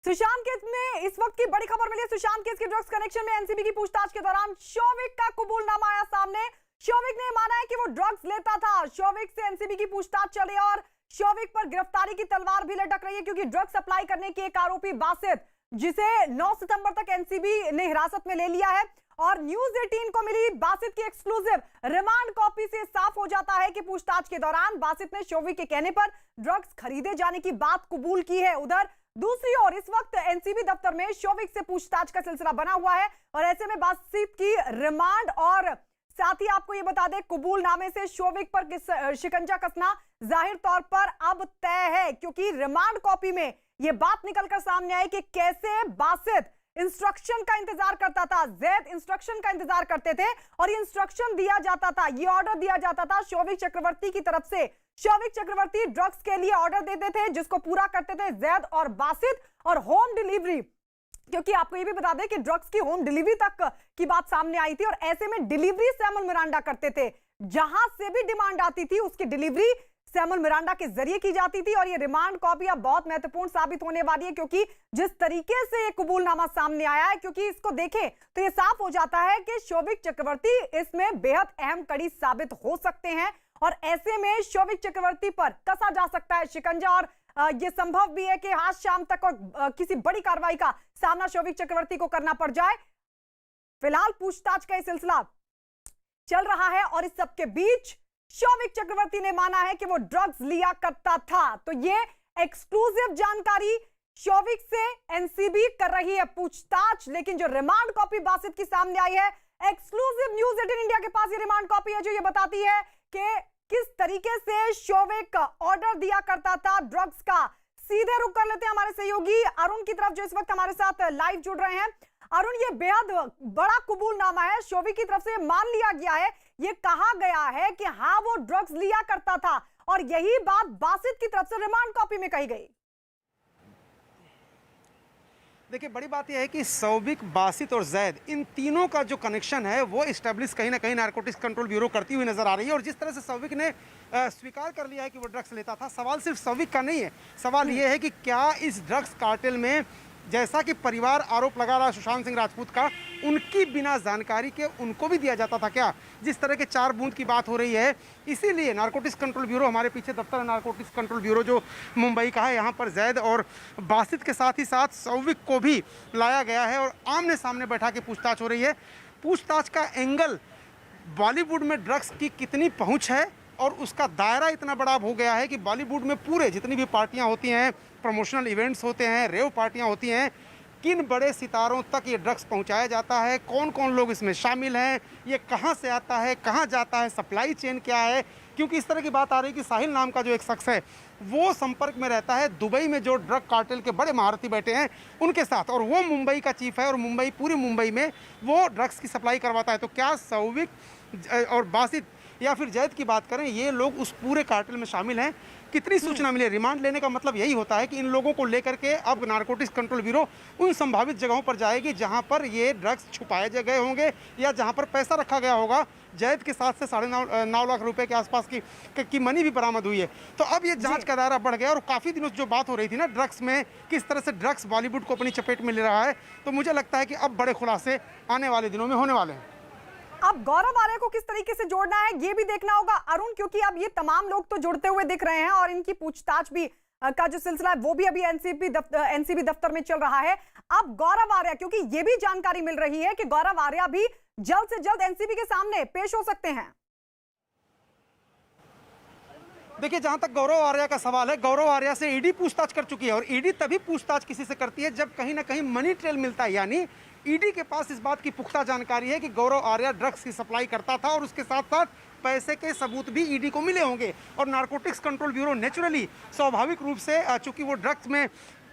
Sushant case में इस वक्त की बड़ी खबर मिली है। सुशांत केस के ड्रग्स कनेक्शन में एनसीबी की पूछताछ के दौरान शौविक का कबूलनामा आया सामने। शौविक ने माना है कि वो ड्रग्स लेता था। शौविक से एनसीबी की पूछताछ चल रही है और शौविक पर गिरफ्तारी की तलवार भी लटक रही है, क्योंकि ड्रग्स सप्लाई करने की एक आरोपी बासित, जिसे 9 सितंबर तक एनसीबी ने हिरासत में ले लिया है, और न्यूज 18 को मिली बासित की एक्सक्लूसिव रिमांड कॉपी से साफ हो जाता है कि पूछताछ के दौरान बासित ने शौविक के कहने पर ड्रग्स खरीदे जाने की बात कबूल की है। उधर दूसरी ओर इस वक्त एनसीबी दफ्तर में शौविक से पूछताछ का सिलसिला बना हुआ है और ऐसे में बासित की रिमांड और साथ ही आपको यह बता दें कबूलनामे से शौविक पर किस शिकंजा कसना जाहिर तौर पर अब तय है, क्योंकि रिमांड कॉपी में यह बात निकलकर सामने आई कि कैसे बासित इंस्ट्रक्शन का इंतजार करता था, जैद इंस्ट्रक्शन का इंतजार करते थे और ये इंस्ट्रक्शन दिया जाता था, ये ऑर्डर दिया जाता था शौविक चक्रवर्ती की तरफ से। शौविक चक्रवर्ती ड्रग्स के लिए ऑर्डर देते थे जिसको पूरा करते थे जैद और बासित, और होम डिलीवरी, क्योंकि आपको ये भी बता दें कि ड्रग्स की होम डिलीवरी तक की बात सामने आई थी और ऐसे में डिलीवरी सैमुअल मिरांडा करते थे। जहां से भी डिमांड आती थी उसकी डिलीवरी सैमुअल मिरांडा के जरिए की जाती थी। और ये रिमांड कॉपी अब बहुत महत्वपूर्ण साबित होने वाली है, क्योंकि जिस तरीके से ये कबूलनामा सामने आया है, क्योंकि इसको देखें तो ये साफ हो जाता है कि शौविक चक्रवर्ती इसमें बेहद अहम कड़ी साबित हो सकते हैं और ऐसे में शौविक चक्रवर्ती पर कसा जा सकता है शिकंजा। और यह संभव भी है कि आज शाम तक और किसी बड़ी कार्रवाई का सामना शौविक चक्रवर्ती को करना पड़ जाए। फिलहाल पूछताछ का सिलसिला चल रहा है और इस सबके बीच शौविक चक्रवर्ती ने माना है कि वो ड्रग्स लिया करता था। तो ये एक्सक्लूसिव जानकारी शौविक से एनसीबी कर रही है पूछताछ, लेकिन जो रिमांड कॉपी बासित की सामने आई है, एक्सक्लूसिव न्यूज 18 इंडिया के पास ये रिमांड कॉपी है जो ये बताती है कि किस तरीके से शौविक ऑर्डर दिया करता था ड्रग्स का। सीधे रुक कर लेते हैं हमारे सहयोगी अरुण की तरफ, जो इस वक्त हमारे साथ लाइव जुड़ रहे हैं। अरुण, ये बेहद बड़ा कबूलनामा है, शौविक की तरफ से मान लिया गया है, ये कहा गया है कि हाँ वो ड्रग्स लिया करता था और यही बात बासित की तरफ से रिमांड कॉपी में कही गई। देखिए, बड़ी बात यह है कि शौविक, बासित और जैद, इन तीनों का जो कनेक्शन है वो इस्टेब्लिश कहीं ना कहीं नारकोटिक्स कंट्रोल ब्यूरो करती हुई नजर आ रही है। और जिस तरह से शौविक ने स्वीकार कर लिया है कि वो ड्रग्स लेता था, सवाल सिर्फ शौविक का नहीं है, सवाल ये है कि क्या इस ड्रग्स कार्टेल में, जैसा कि परिवार आरोप लगा रहा है सुशांत सिंह राजपूत का, उनकी बिना जानकारी के उनको भी दिया जाता था क्या? जिस तरह के 4 बूंद की बात हो रही है, इसीलिए नारकोटिक्स कंट्रोल ब्यूरो, हमारे पीछे दफ्तर है नारकोटिक्स कंट्रोल ब्यूरो जो मुंबई का है, यहाँ पर जैद और बासित के साथ ही साथ शौविक को भी लाया गया है और आमने सामने बैठा के पूछताछ हो रही है। पूछताछ का एंगल बॉलीवुड में ड्रग्स की कितनी पहुँच है और उसका दायरा इतना बड़ा हो गया है कि बॉलीवुड में पूरे जितनी भी पार्टियां होती हैं, प्रमोशनल इवेंट्स होते हैं, रेव पार्टियां होती हैं, किन बड़े सितारों तक ये ड्रग्स पहुंचाया जाता है, कौन कौन लोग इसमें शामिल हैं, ये कहां से आता है, कहां जाता है, सप्लाई चेन क्या है। क्योंकि इस तरह की बात आ रही है कि साहिल नाम का जो एक शख्स है वो संपर्क में रहता है दुबई में जो ड्रग कार्टेल के बड़े महारथी बैठे हैं उनके साथ, और वो मुंबई का चीफ है और मुंबई, पूरी मुंबई में वो ड्रग्स की सप्लाई करवाता है। तो क्या शौविक और बासित या फिर जैद की बात करें, ये लोग उस पूरे कार्टेल में शामिल हैं? कितनी सूचना मिले? रिमांड लेने का मतलब यही होता है कि इन लोगों को लेकर के अब नारकोटिक्स कंट्रोल ब्यूरो उन संभावित जगहों पर जाएगी जहां पर ये ड्रग्स छुपाए गए होंगे या जहां पर पैसा रखा गया होगा। जैद के साथ से 9.5 लाख रुपए के आसपास की मनी भी बरामद हुई है। तो अब ये जांच का दायरा बढ़ गया और काफ़ी दिनों से जो बात हो रही थी ना ड्रग्स में, किस तरह से ड्रग्स बॉलीवुड को अपनी चपेट में ले रहा है, तो मुझे लगता है कि अब बड़े खुलासे आने वाले दिनों में होने वाले हैं। अब गौरव आर्या को किस तरीके से जोड़ना है ये भी देखना होगा अरुण, क्योंकि अब ये तमाम लोग तो जुड़ते हुए दिख रहे हैं और इनकी पूछताछ भी का जो सिलसिला है वो भी अभी एनसीबी दफ्तर में चल रहा है। अब गौरव आर्या, क्योंकि ये भी जानकारी मिल रही है कि गौरव आर्या भी जल्द से जल्द एनसीबी के सामने पेश हो सकते हैं। देखिए, जहां तक गौरव आर्या का सवाल है, गौरव आर्या से ईडी पूछताछ कर चुकी है और ईडी तभी पूछताछ किसी से करती है जब कहीं ना कहीं मनी ट्रेल मिलता है, यानी ईडी के पास इस बात की पुख्ता जानकारी है कि गौरव आर्या ड्रग्स की सप्लाई करता था और उसके साथ साथ पैसे के सबूत भी ईडी को मिले होंगे। और नारकोटिक्स कंट्रोल ब्यूरो नेचुरली, स्वाभाविक रूप से, चूंकि वो ड्रग्स में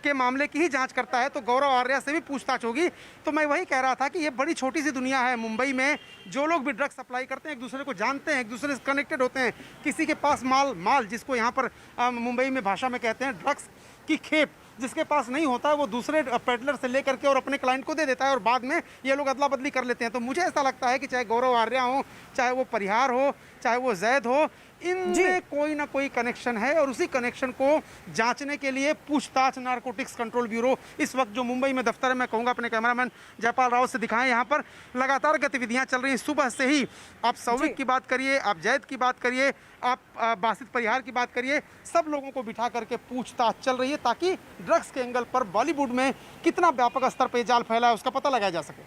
के मामले की ही जांच करता है, तो गौरव आर्या से भी पूछताछ होगी। तो मैं वही कह रहा था कि ये बड़ी छोटी सी दुनिया है मुंबई में, जो लोग भी ड्रग्स सप्लाई करते हैं एक दूसरे को जानते हैं, एक दूसरे से कनेक्टेड होते हैं। किसी के पास माल जिसको यहाँ पर मुंबई में भाषा में कहते हैं ड्रग्स की खेप, जिसके पास नहीं होता है वो दूसरे पेडलर से लेकर के और अपने क्लाइंट को दे देता है और बाद में ये लोग अदला बदली कर लेते हैं। तो मुझे ऐसा लगता है कि चाहे गौरव आर्या हो, चाहे वो परिहार हो, चाहे वो जैद हो, इनमें कोई ना कोई कनेक्शन है और उसी कनेक्शन को जांचने के लिए पूछताछ नारकोटिक्स कंट्रोल ब्यूरो इस वक्त जो मुंबई में दफ्तर है, मैं कहूँगा अपने कैमरामैन जयपाल राव से दिखाएं, यहाँ पर लगातार गतिविधियाँ चल रही हैं। सुबह से ही आप सौविक की बात करिए, आप जैद की बात करिए, आप बासित परिहार की बात करिए, सब लोगों को बिठा करके पूछताछ चल रही है ताकि ड्रग्स के एंगल पर बॉलीवुड में कितना व्यापक स्तर पर जाल फैला है उसका पता लगाया जा सके।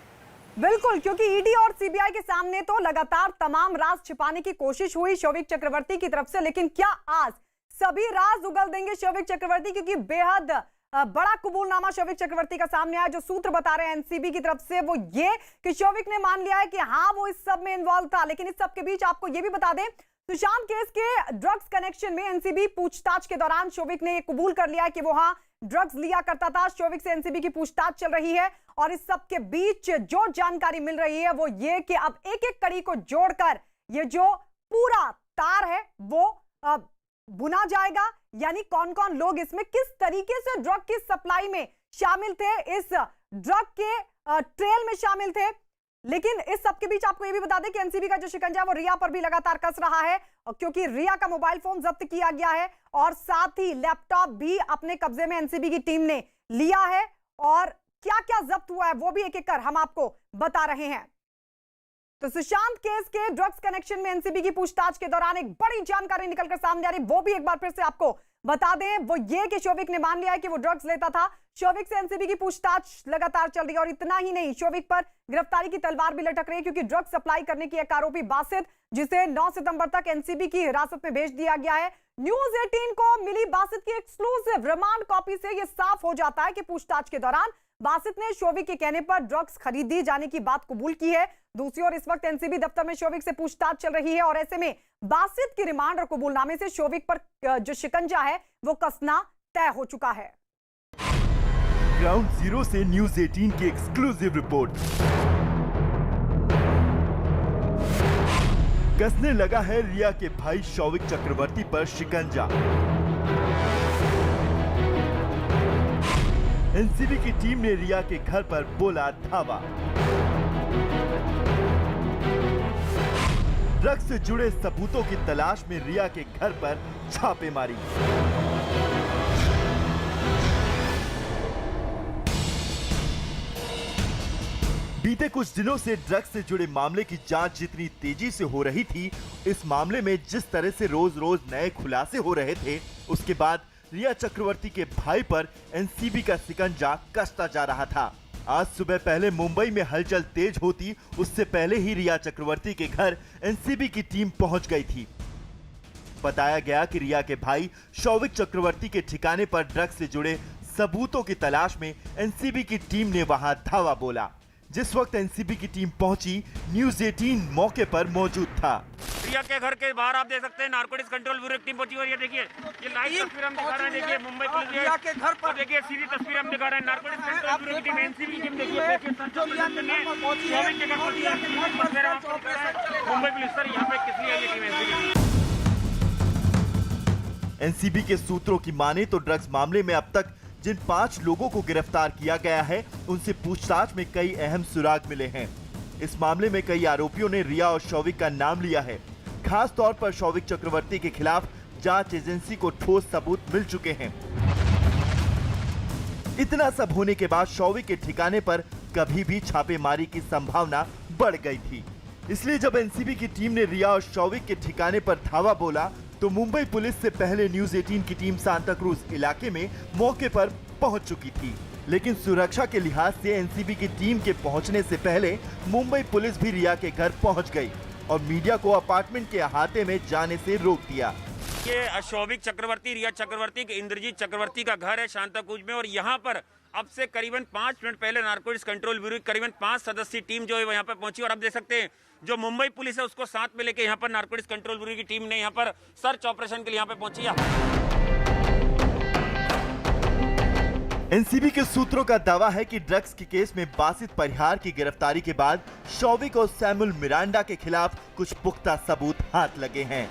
बिल्कुल, क्योंकि ईडी और सीबीआई के सामने तो लगातार तमाम राज छिपाने की कोशिश हुई शौविक चक्रवर्ती की तरफ से, लेकिन क्या आज सभी राज उगल देंगे शौविक चक्रवर्ती? क्योंकि बेहद बड़ा कबूलनामा शौविक चक्रवर्ती का सामने आया। जो सूत्र बता रहे हैं एनसीबी की तरफ से वो ये कि शौविक ने मान लिया है कि हाँ वो इस सब में इन्वॉल्व था। लेकिन इस सब के बीच आपको ये भी बता दें, सुशांत केस के ड्रग्स कनेक्शन में एनसीबी पूछताछ के दौरान शौविक ने कबूल कर लिया है कि वो हाँ ड्रग्स लिया करता था। शौविक से एनसीबी की पूछताछ चल रही है और इस सब के बीच जो जानकारी मिल रही है वो ये कि अब एक एक कड़ी को जोड़कर ये जो पूरा तार है वो बुना जाएगा। यानी कौन कौन लोग इसमें किस तरीके से ड्रग की सप्लाई में शामिल थे, इस ड्रग के ट्रेल में शामिल थे। लेकिन इस सब के बीच आपको यह भी बता दें कि एनसीबी का जो शिकंजा वो रिया पर भी लगातार कस रहा है, क्योंकि रिया का मोबाइल फोन जब्त किया गया है और साथ ही लैपटॉप भी अपने कब्जे में एनसीबी की टीम ने लिया है। और क्या क्या जब्त हुआ है वो भी एक एक कर हम आपको बता रहे हैं। तो सुशांत केस के ड्रग्स कनेक्शन में एनसीबी की पूछताछ के दौरान एक बड़ी जानकारी निकलकर सामने आ रही, वो भी एक बार फिर से आपको बता दें। वो ये कि शौविक ने मान लिया है कि वो ड्रग्स लेता था। शौविक से एनसीबी की पूछताछ लगातार चल रही है और इतना ही नहीं, शौविक पर गिरफ्तारी की तलवार भी लटक रही है, क्योंकि ड्रग्स सप्लाई करने की एक आरोपी बासित, जिसे 9 सितंबर तक एनसीबी की हिरासत में भेज दिया गया है। न्यूज 18 को मिली बासित की एक्सक्लूसिव रिमांड कॉपी से यह साफ हो जाता है कि पूछताछ के दौरान बासित ने शौविक के कहने पर ड्रग्स खरीदी जाने की बात कबूल की है। दूसरी ओर इस वक्त एनसीबी दफ्तर में शौविक से पूछताछ चल रही है और ऐसे में बासित की रिमांड और कबूलनामे से शौविक पर जो शिकंजा है वो कसना तय हो चुका है। ग्राउंड जीरो से न्यूज 18 की एक्सक्लूसिव रिपोर्ट। कसने लगा है रिया के भाई शौविक चक्रवर्ती पर शिकंजा। एनसीबी की टीम ने रिया के घर पर बोला धावा। ड्रग्स से जुड़े सबूतों की तलाश में रिया के घर पर छापेमारी। बीते कुछ दिनों से ड्रग्स से जुड़े मामले की जांच जितनी तेजी से हो रही थी, इस मामले में जिस तरह से रोज रोज नए खुलासे हो रहे थे, उसके बाद रिया चक्रवर्ती के भाई पर एनसीबी का शिकंजा कसता जा रहा था। आज सुबह पहले मुंबई में हलचल तेज होती उससे पहले ही रिया चक्रवर्ती के घर एनसीबी की टीम पहुंच गई थी। बताया गया कि रिया के भाई शौविक चक्रवर्ती के ठिकाने पर ड्रग्स से जुड़े सबूतों की तलाश में एनसीबी की टीम ने वहां धावा बोला। जिस वक्त एनसीबी की टीम पहुंची, न्यूज 18 मौके पर मौजूद था। रिया के घर के बाहर आप देख सकते हैं नारकोटिक्स कंट्रोल ब्यूरो की टीम पहुंची और ये देखिए ये लाइव तस्वीर हम दिखा रहे हैं। देखिए मुंबई पुलिस रिया के घर पर देखिए सीधी तस्वीर हम दिखा रहे हैं। नारकोटिक्स कंट्रोल ब्यूरो की टीम एनसीबी की टीम देखिए मुंबई पुलिस सर यहाँ पे कितनी है ये टीम एनसीबी के सूत्रों की माने तो ड्रग्स मामले में अब तक जिन 5 लोगों को गिरफ्तार किया गया है उनसे पूछताछ में कई अहम सुराग मिले हैं। इस मामले में कई आरोपियों ने रिया और शौविक का नाम लिया है। खास तौर पर शौविक चक्रवर्ती के खिलाफ जांच एजेंसी को ठोस सबूत मिल चुके हैं। इतना सब होने के बाद शौविक के ठिकाने पर कभी भी छापेमारी की संभावना बढ़ गई थी। इसलिए जब एनसीबी की टीम ने रिया और शौविक के ठिकाने पर धावा बोला तो मुंबई पुलिस से पहले न्यूज 18 की टीम सांता क्रूज इलाके में मौके पर पहुंच चुकी थी। लेकिन सुरक्षा के लिहाज से एनसीबी की टीम के पहुंचने से पहले मुंबई पुलिस भी रिया के घर पहुंच गई और मीडिया को अपार्टमेंट के अहाते में जाने से रोक दिया। ये शौविक चक्रवर्ती, रिया चक्रवर्ती, इंद्रजीत चक्रवर्ती का घर है सांता क्रूज में और यहाँ पर अब से करीबन 5 मिनट पहले नारकोटिक्स कंट्रोल ब्यूरो की करीबन 5 सदस्यीय टीम जो है यहाँ पर पहुंची और आप देख सकते हैं जो मुंबई पुलिस है उसको साथ में लेके यहाँ पर नारकोटिक्स कंट्रोल ब्यूरो की टीम ने यहाँ पर सर्च ऑपरेशन के लिए यहाँ पे पहुंची है। एनसीबी के सूत्रों का दावा है कि ड्रग्स के केस में बासित परिहार की गिरफ्तारी के बाद शौविक और सैमुअल मिरांडा के खिलाफ कुछ पुख्ता सबूत हाथ लगे हैं।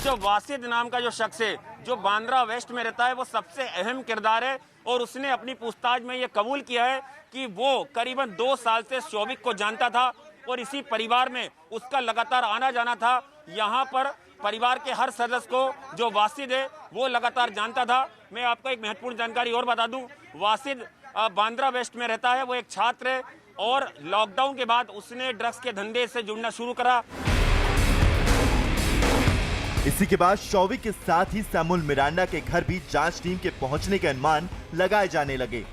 जो वासिद नाम का जो शख्स है जो बांद्रा वेस्ट में रहता है वो सबसे अहम किरदार है और उसने अपनी पूछताछ में ये कबूल किया है कि वो करीबन 2 साल से शौविक को जानता था और इसी परिवार में उसका लगातार आना जाना था। यहाँ पर परिवार के हर सदस्य को जो वासिद है वो लगातार जानता था। मैं आपको एक महत्वपूर्ण जानकारी और बता दूं, वासिद बांद्रा वेस्ट में रहता है, वो एक छात्र है और लॉकडाउन के बाद उसने ड्रग्स के धंधे से जुड़ना शुरू करा। इसी के बाद शौविक के साथ ही सैमुअल मिरांडा के घर भी जांच टीम के पहुंचने के अनुमान लगाए जाने लगे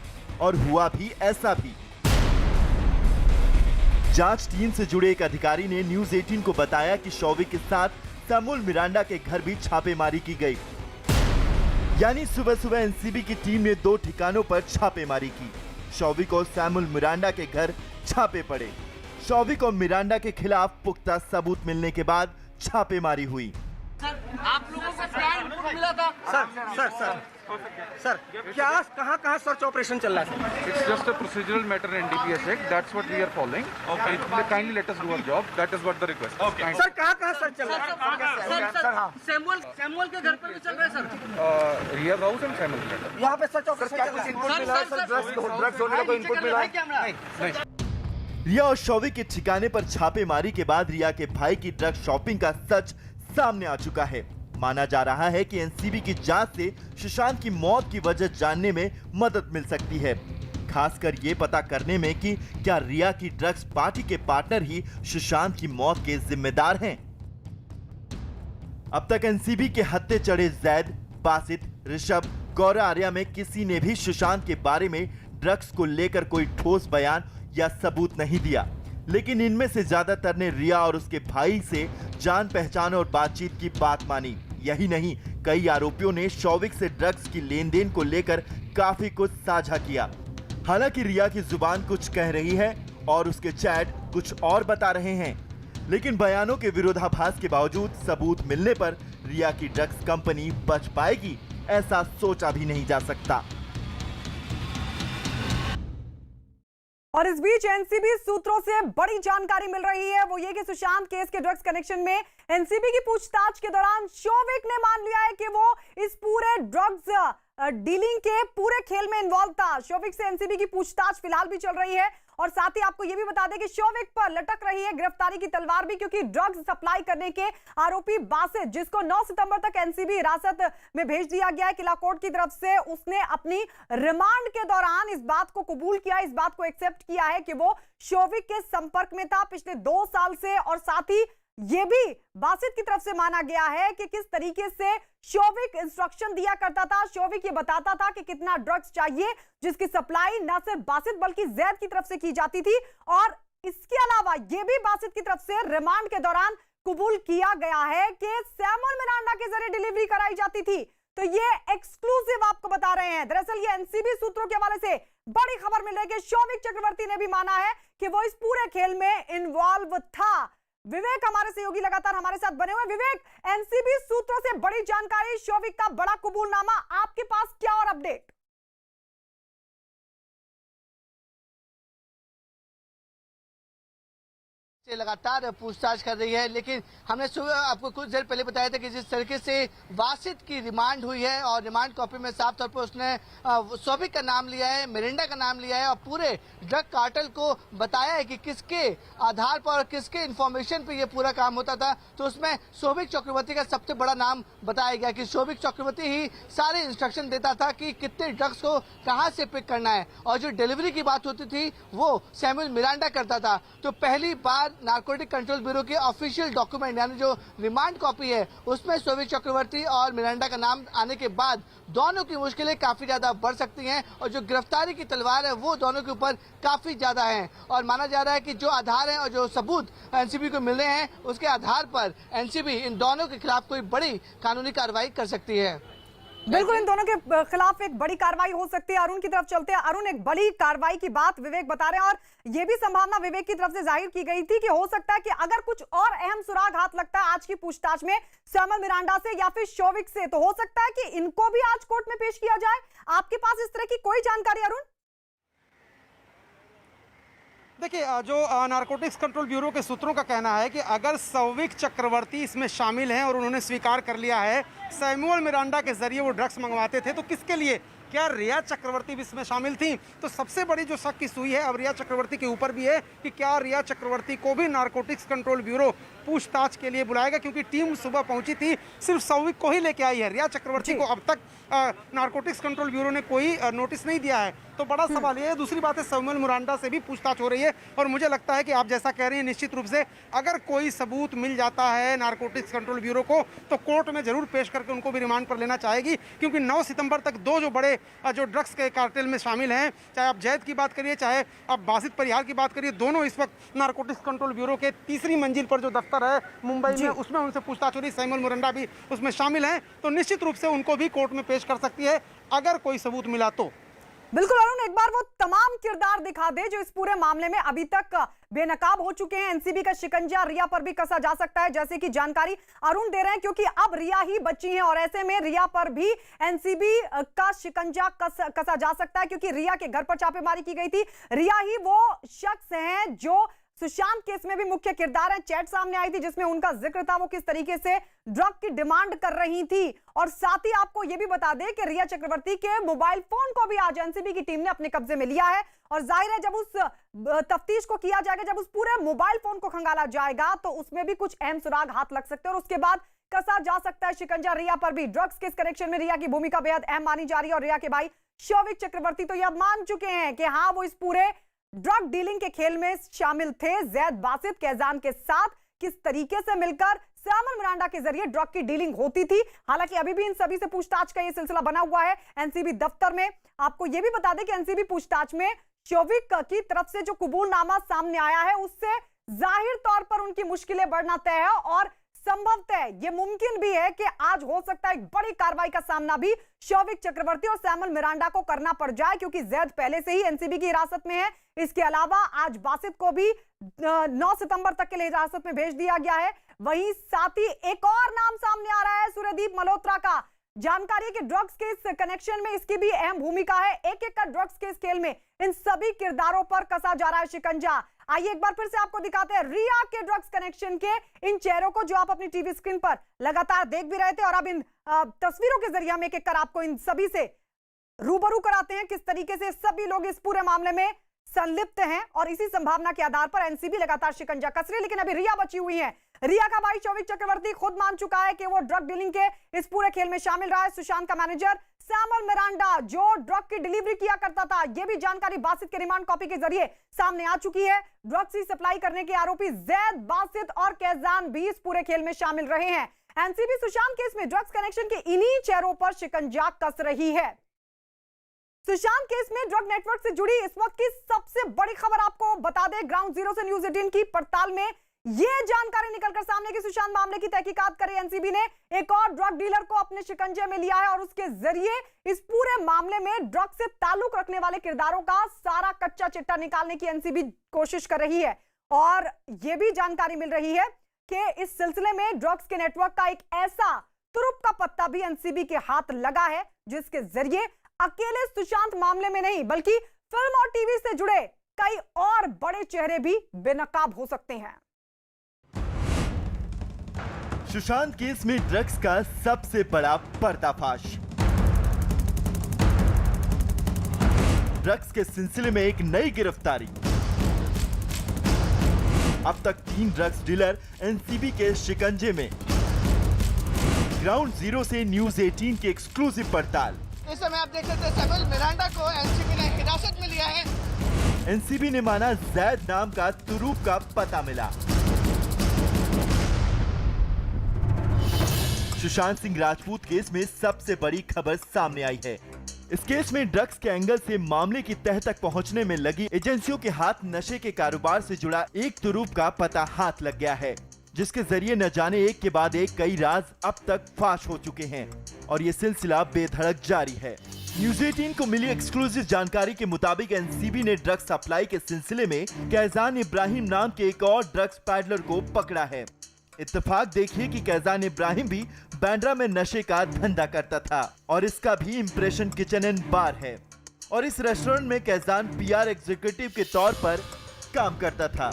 और हुआ भी ऐसा भी। जांच टीम से जुड़े एक अधिकारी ने न्यूज 18 को बताया कि शौविक के साथ सैमुअल मिरांडा के घर भी छापेमारी की गई। यानी सुबह सुबह एनसीबी की टीम ने 2 ठिकानों पर छापेमारी की। शौविक और सैमुअल मिरांडा के घर छापे पड़े। शौविक और मिरांडा के खिलाफ पुख्ता सबूत मिलने के बाद छापेमारी हुई। आप लोगों को प्लान मिला था सर क्या कहाँ सर्च ऑपरेशन चल रहा है? It's just a procedural matter in NDPS Act. That's what we are following. Okay. Kindly let us do our job. That is what the request. Okay. Sir कहाँ search चल रहा है? Samuel के घर पर भी चल रहे हैं sir. Riyaz House and Samuel Flat. यहाँ पे सर्च ऑपरेशन क्या कुछ इनपुट मिला है? सर ड्रग्स होने का कोई इनपुट मिला है? रिया और शौविक के ठिकाने पर छापेमारी के बाद रिया के भाई की ड्रग शॉपिंग का सच सामने आ चुका है। माना जा रहा है कि एनसीबी की जांच से सुशांत की मौत की वजह जानने में मदद मिल सकती है, खासकर ये पता करने में कि क्या रिया की ड्रग्स पार्टी के पार्टनर ही सुशांत की मौत के जिम्मेदार हैं। अब तक एनसीबी के हत्थे चढ़े जैद, बासित, ऋषभ, गौरव आर्या में किसी ने भी सुशांत के बारे में ड्रग्स को लेकर कोई ठोस बयान या सबूत नहीं दिया, लेकिन इनमें से ज्यादातर ने रिया और उसके भाई से जान पहचान और बातचीत की बात मानी। यही नहीं, कई आरोपियों ने शौविक से ड्रग्स की लेन देन को लेकर काफी कुछ साझा किया। हालांकि रिया की जुबान कुछ कह रही है और उसके चैट कुछ और बता रहे हैं, लेकिन बयानों के विरोधाभास के बावजूद सबूत मिलने पर रिया की ड्रग्स कंपनी बच पाएगी, ऐसा सोचा भी नहीं जा सकता। और इस बीच एनसीबी सूत्रों से बड़ी जानकारी मिल रही है, वो ये कि सुशांत केस के ड्रग्स कनेक्शन में एनसीबी की पूछताछ के दौरान शौविक ने मान लिया है कि वो इस पूरे ड्रग्स डीलिंग के पूरे खेल में इन्वॉल्व था। शौविक से एनसीबी की पूछताछ फिलहाल भी चल रही है और साथ ही आपको यह भी बता दें कि शौविक पर लटक रही है गिरफ्तारी की तलवार भी, क्योंकि ड्रग्स सप्लाई करने के आरोपी बासित, जिसको 9 सितंबर तक एनसीबी हिरासत में भेज दिया गया है किला कोर्ट की तरफ से, उसने अपनी रिमांड के दौरान इस बात को कबूल किया, इस बात को एक्सेप्ट किया है कि वो शौविक के संपर्क में था पिछले 2 साल से। और साथ ही ये भी बासित की तरफ से माना गया है कि किस तरीके से शौविक इंस्ट्रक्शन दिया करता था। शौविक ये बताता था कि कितना ड्रग्स चाहिए, जिसकी सप्लाई न सिर्फ बासित बल्कि जैद की तरफ से की जाती थी। और इसके अलावा ये भी बासित की तरफ से रिमांड के दौरान कबूल किया गया है कि सैमुअल मिरांडा के जरिए डिलीवरी कराई जाती थी। तो ये एक्सक्लूसिव आपको बता रहे हैं। दरअसल ये एनसीबी सूत्रों के हवाले से बड़ी खबर मिल रही है कि शौविक चक्रवर्ती ने भी माना है कि वो इस पूरे खेल में इन्वॉल्व था। विवेक हमारे सहयोगी लगातार हमारे साथ बने हुए। विवेक, एनसीबी सूत्रों से बड़ी जानकारी, शौविक का बड़ा कबूलनामा, आपके पास क्या और अपडेट? से लगातार पूछताछ कर रही है, लेकिन हमने सुबह आपको कुछ देर पहले बताया था कि जिस तरीके से वासित की रिमांड हुई है और रिमांड कॉपी में साफ तौर पर उसने शौविक का नाम लिया है, मिरिंडा का नाम लिया है और पूरे ड्रग कार्टेल को बताया है कि किसके आधार पर और किसके इन्फॉर्मेशन पे ये पूरा काम होता था। तो उसमें शौविक चक्रवर्ती का सबसे बड़ा नाम बताया गया कि शौविक चक्रवर्ती ही सारे इंस्ट्रक्शन देता था कि कितने ड्रग्स को कहाँ से पिक करना है, और जो डिलीवरी की बात होती थी वो सैमुअल मिरांडा करता था। तो पहली बार नारकोटिक कंट्रोल ब्यूरो के ऑफिशियल डॉक्यूमेंट यानी जो रिमांड कॉपी है उसमें शौविक चक्रवर्ती और मिरांडा का नाम आने के बाद दोनों की मुश्किलें काफी ज्यादा बढ़ सकती हैं और जो गिरफ्तारी की तलवार है वो दोनों के ऊपर काफी ज्यादा है। और माना जा रहा है कि जो आधार है और जो सबूत एनसीबी को मिल रहे हैं उसके आधार पर एनसीबी इन दोनों के खिलाफ कोई बड़ी कानूनी कार्रवाई कर सकती है। बिल्कुल, इन दोनों के खिलाफ एक बड़ी कार्रवाई हो सकती है। अरुण की तरफ चलते हैं। अरुण, एक बड़ी कार्रवाई की बात विवेक बता रहे हैं और ये भी संभावना विवेक की तरफ से जाहिर की गई थी कि हो सकता है कि अगर कुछ और अहम सुराग हाथ लगता है आज की पूछताछ में सैमुअल मिरांडा से या फिर शौविक से, तो हो सकता है कि इनको भी आज कोर्ट में पेश किया जाए। आपके पास इस तरह की कोई जानकारी अरुण? देखिए, जो नारकोटिक्स कंट्रोल ब्यूरो के सूत्रों का कहना है कि अगर शौविक चक्रवर्ती इसमें शामिल हैं और उन्होंने स्वीकार कर लिया है सैमुअल मिरांडा के जरिए वो ड्रग्स मंगवाते थे, तो किसके लिए क्या रिया चक्रवर्ती भी इसमें शामिल थी? तो सबसे बड़ी जो शक की सुई है अब रिया चक्रवर्ती के ऊपर भी है कि क्या रिया चक्रवर्ती को भी नारकोटिक्स कंट्रोल ब्यूरो पूछताछ के लिए बुलाएगा, क्योंकि टीम सुबह पहुंची थी, सिर्फ सौविक को ही लेके आई है। रिया चक्रवर्ती को अब तक नारकोटिक्स कंट्रोल ब्यूरो ने कोई नोटिस नहीं दिया है। तो बड़ा सवाल ये है। दूसरी बात है, सैमुअल मिरांडा से भी पूछताछ हो रही है और मुझे लगता है कि आप जैसा कह रहे हैं, निश्चित रूप से अगर कोई सबूत मिल जाता है नारकोटिक्स कंट्रोल ब्यूरो को तो कोर्ट में जरूर पेश करके उनको भी रिमांड पर लेना चाहेगी, क्योंकि 9 सितंबर तक दो जो बड़े जो ड्रग्स के कार्टेल में शामिल हैं, चाहे आप जैद की बात करिए चाहे आप बासित परिहार की बात करिए, दोनों इस वक्त नारकोटिक्स कंट्रोल ब्यूरो के तीसरी मंजिल पर जो दफ्तर है मुंबई में, उसमें उनसे पूछताछ हो रही है। सैमुअल मिरांडा भी उसमें शामिल हैं, तो निश्चित रूप से उनको भी कोर्ट में पेश कर सकती है अगर कोई सबूत मिला तो। बिल्कुल अरुण, एक बार वो तमाम किरदार दिखा दे जो इस पूरे मामले में अभी तक बेनकाब हो चुके हैं। एनसीबी का शिकंजा रिया पर भी कसा जा सकता है, जैसे कि जानकारी अरुण दे रहे हैं, क्योंकि अब रिया ही बची हैं और ऐसे में रिया पर भी एनसीबी का शिकंजा कसा जा सकता है, क्योंकि रिया के घर पर छापेमारी की गई थी। रिया ही वो शख्स हैं जो सुशांत केस में भी मुख्य किरदार है। चैट सामने आई थी जिसमें उनका जिक्र था, वो किस तरीके से ड्रग की डिमांड कर रही थी। और साथ ही आपको यह भी बता दें कि रिया चक्रवर्ती के मोबाइल फोन को भी आज एनसीबी की टीम ने अपने कब्जे में लिया है और जाहिर है जब उस तफ्तीश को किया जाएगा, जब उस पूरे मोबाइल फोन को खंगाला जाएगा तो उसमें भी कुछ अहम सुराग हाथ लग सकते हैं और उसके बाद कसा जा सकता है शिकंजा रिया पर भी। ड्रग्स केस कनेक्शन में रिया की भूमिका बेहद अहम मानी जा रही है और रिया के भाई शौविक चक्रवर्ती तो यह मान चुके हैं कि हाँ, वो इस पूरे ड्रग डीलिंग के खेल में शामिल थे। जैद बासित कैजान के साथ किस तरीके से मिलकर सैमुअल मिरांडा के जरिए ड्रग की डीलिंग होती थी। हालांकि अभी भी इन सभी से पूछताछ का यह सिलसिला बना हुआ है एनसीबी दफ्तर में। आपको यह भी बता दें कि एनसीबी पूछताछ में शौविक की तरफ से जो कबूलनामा सामने आया है उससे जाहिर तौर पर उनकी मुश्किलें बढ़ना तय है और संभवतः यह मुमकिन भी है कि आज हो सकता है एक बड़ी कार्रवाई का सामना भी शौविक चक्रवर्ती और सैमुअल मिरांडा को करना पड़ जाए, क्योंकि जैद पहले से ही एनसीबी की हिरासत में है। इसके अलावा आज बासित को भी 9 सितंबर तक के लिए हिरासत में भेज दिया गया है। वहीं साथ ही एक और नाम सामने आ रहा है सूर्यदीप मल्होत्रा का। जानकारी है कि ड्रग्स के इस कनेक्शन में इसकी भी अहम भूमिका है। एक एक का ड्रग्स के खेल में इन सभी किरदारों पर कसा जा रहा है शिकंजा। आइए एक बार फिर से आपको दिखाते हैं रिया के ड्रग्स कनेक्शन के इन चेहरों को जो आप अपनी टीवी स्क्रीन पर लगातार देख भी रहे थे और अब इन तस्वीरों के जरिए हम एक एक कर आपको इन सभी से रूबरू कराते हैं किस तरीके से सभी लोग इस पूरे मामले में संलिप्त हैं और इसी संभावना के आधार पर एनसीबी लगातार शिकंजा कस रही है। लेकिन अभी रिया बची हुई है। रिया का भाई शौविक चक्रवर्ती खुद मान चुका है कि वो ड्रग डीलिंग के इस पूरे खेल में शामिल रहा है। सुशांत का मैनेजर सैमुअल मिरांडा जो ड्रग की डिलीवरी किया करता था, यह भी जानकारी बासित के रिमांड कॉपी के जरिए सामने आ चुकी है। ड्रग्स की सप्लाई करने के आरोपी जैद, बासित और कैजान भी इस पूरे खेल में शामिल रहे हैं। एनसीबी सुशांत केस में ड्रग्स कनेक्शन के इन्हीं चेहरों पर शिकंजा कस रही है। सुशांत केस में ड्रग नेटवर्क से जुड़ी इस वक्त की सबसे बड़ी खबर आपको बता दें, ग्राउंड जीरो से न्यूज़ 18 की पड़ताल में यह जानकारी निकलकर सामने कि सुशांत मामले की तहकीकात करे एनसीबी ने एक और ड्रग डीलर को अपने शिकंजे में लिया है और उसके जरिए इस पूरे मामले में ड्रग से ताल्लुक रखने वाले किरदारों का सारा कच्चा चिट्टा निकालने की एनसीबी कोशिश कर रही है। और यह भी जानकारी मिल रही है कि इस सिलसिले में ड्रग्स के नेटवर्क का एक ऐसा तुरुप का पत्ता भी एनसीबी के हाथ लगा है जिसके जरिए अकेले सुशांत मामले में नहीं बल्कि फिल्म और टीवी से जुड़े कई और बड़े चेहरे भी बेनकाब हो सकते हैं। सुशांत केस में ड्रग्स का सबसे बड़ा पर्दाफाश। ड्रग्स के सिलसिले में एक नई गिरफ्तारी। अब तक 3 ड्रग्स डीलर एनसीबी के शिकंजे में। ग्राउंड जीरो से न्यूज़ 18 की एक्सक्लूसिव पड़ताल। इस समय आप देख सकते हैं सैमुअल मिरांडा को एनसीबी ने हिरासत में लिया है। एनसीबी ने माना जैद नाम का तुरूप का पता मिला। सुशांत सिंह राजपूत केस में सबसे बड़ी खबर सामने आई है। इस केस में ड्रग्स के एंगल से मामले की तह तक पहुंचने में लगी एजेंसियों के हाथ नशे के कारोबार से जुड़ा एक तुरूप का पता हाथ लग गया है, जिसके जरिए न जाने एक के बाद एक कई राज अब तक फाश हो चुके हैं और ये सिलसिला बेधड़क जारी है। न्यूज़ 18 को मिली एक्सक्लूसिव जानकारी के मुताबिक एनसीबी ने ड्रग्स सप्लाई के सिलसिले में कैजान इब्राहिम नाम के एक और ड्रग्स पैडलर को पकड़ा है। इत्तेफाक देखिए कि कैजान इब्राहिम भी बांद्रा में नशे का धंधा करता था और इसका भी इंप्रेशन किचन एंड बार है और इस रेस्टोरेंट में कैजान पीआर एग्जीक्यूटिव के तौर पर काम करता था।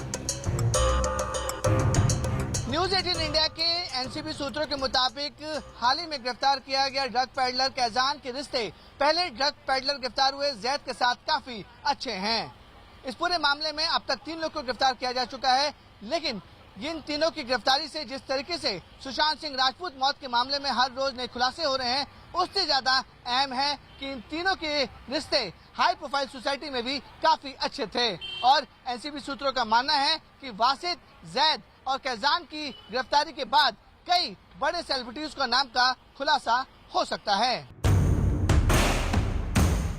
न्यूज़ 18 इंडिया के एनसीबी सूत्रों के मुताबिक हाल ही में गिरफ्तार किया गया ड्रग पेडलर कैजान के रिश्ते पहले ड्रग पेडलर गिरफ्तार हुए जैद के साथ काफी अच्छे हैं। इस पूरे मामले में अब तक 3 लोग को गिरफ्तार किया जा चुका है, लेकिन इन तीनों की गिरफ्तारी से जिस तरीके से सुशांत सिंह राजपूत मौत के मामले में हर रोज नए खुलासे हो रहे हैं, उससे ज्यादा अहम है कि इन तीनों के रिश्ते हाई प्रोफाइल सोसाइटी में भी काफी अच्छे थे। और एनसीबी सूत्रों का मानना है कि वासिद, जैद और कैजान की गिरफ्तारी के बाद कई बड़े सेलिब्रिटीज का नाम का खुलासा हो सकता है।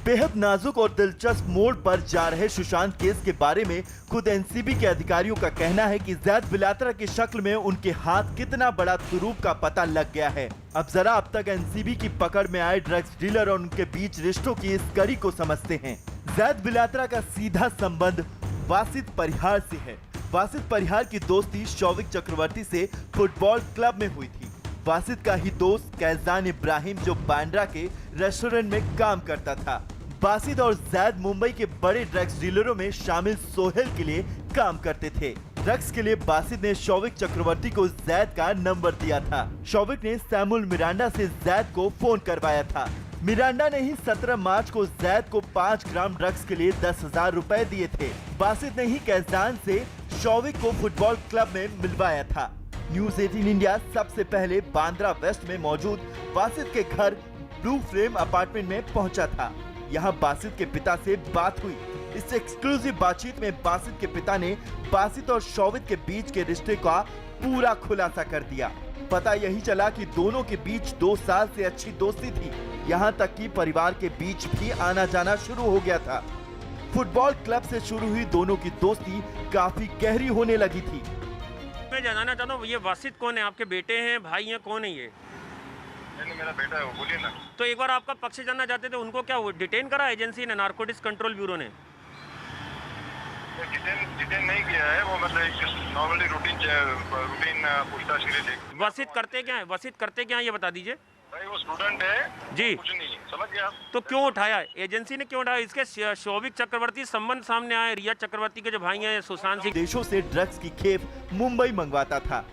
बेहद नाजुक और दिलचस्प मोड़ पर जा रहे सुशांत केस के बारे में खुद एनसीबी के अधिकारियों का कहना है कि जैद बिलात्रा की शक्ल में उनके हाथ कितना बड़ा स्वरूप का पता लग गया है। अब जरा अब तक एनसीबी की पकड़ में आए ड्रग्स डीलर और उनके बीच रिश्तों की इस कड़ी को समझते हैं। जैद बिलात्रा का सीधा संबंध वासिद परिहार से है। वासिद परिहार की दोस्ती शौविक चक्रवर्ती से फुटबॉल क्लब में हुई थी। वासिद का ही दोस्त कैजान इब्राहिम जो बांद्रा के रेस्टोरेंट में काम करता था। वासिद और जैद मुंबई के बड़े ड्रग्स डीलरों में शामिल सोहेल के लिए काम करते थे। ड्रग्स के लिए वासिद ने शौविक चक्रवर्ती को जैद का नंबर दिया था। शौविक ने सैमुअल मिरांडा से जैद को फोन करवाया था। मिरांडा ने ही 17 मार्च को जैद को 5 ग्राम ड्रग्स के लिए 10,000 रुपए दिए थे। वासिद ने ही कैजान से शौविक को फुटबॉल क्लब में मिलवाया था। न्यूज 18 इंडिया सबसे पहले बांद्रा वेस्ट में मौजूद वासिद के घर ब्लू फ्रेम अपार्टमेंट में पहुंचा था। यहाँ वासिद के पिता से बात हुई। इस एक्सक्लूसिव बातचीत में वासिद के पिता ने वासिद और शौविक के बीच के रिश्ते का पूरा खुलासा कर दिया। पता यही चला कि दोनों के बीच 2 साल से अच्छी दोस्ती थी। यहाँ तक कि परिवार के बीच भी आना जाना शुरू हो गया था। फुटबॉल क्लब से शुरू हुई दोनों की दोस्ती काफी गहरी होने लगी थी। मैं जानना चाहता हूँ, ये वासिद कौन है? आपके बेटे हैं, भाई हैं, कौन है ये? नहीं, मेरा बेटा है वो, बोलिए ना। तो एक बार आपका पक्ष जानना चाहते थे, उनको क्या डिटेन करा एजेंसी ने, नारकोटिक्स कंट्रोल ब्यूरो ने? डिटेन नहीं किया है वो, मतलब एक नॉर्मली रूटीन पूछताछ के लिए। वासिद करते क्या है? वासिद करते क्या है ये बता दीजिए। भाई वो स्टूडेंट है जी, कुछ नहीं, समझ गया। तो क्यों उठाया एजेंसी ने, क्यों उठाया? इसके शौविक चक्रवर्ती संबंध सामने आए। रिया चक्रवर्ती के जो भाई हैं सुशांत सिंह, देशों से ड्रग्स की खेप मुंबई मंगवाता था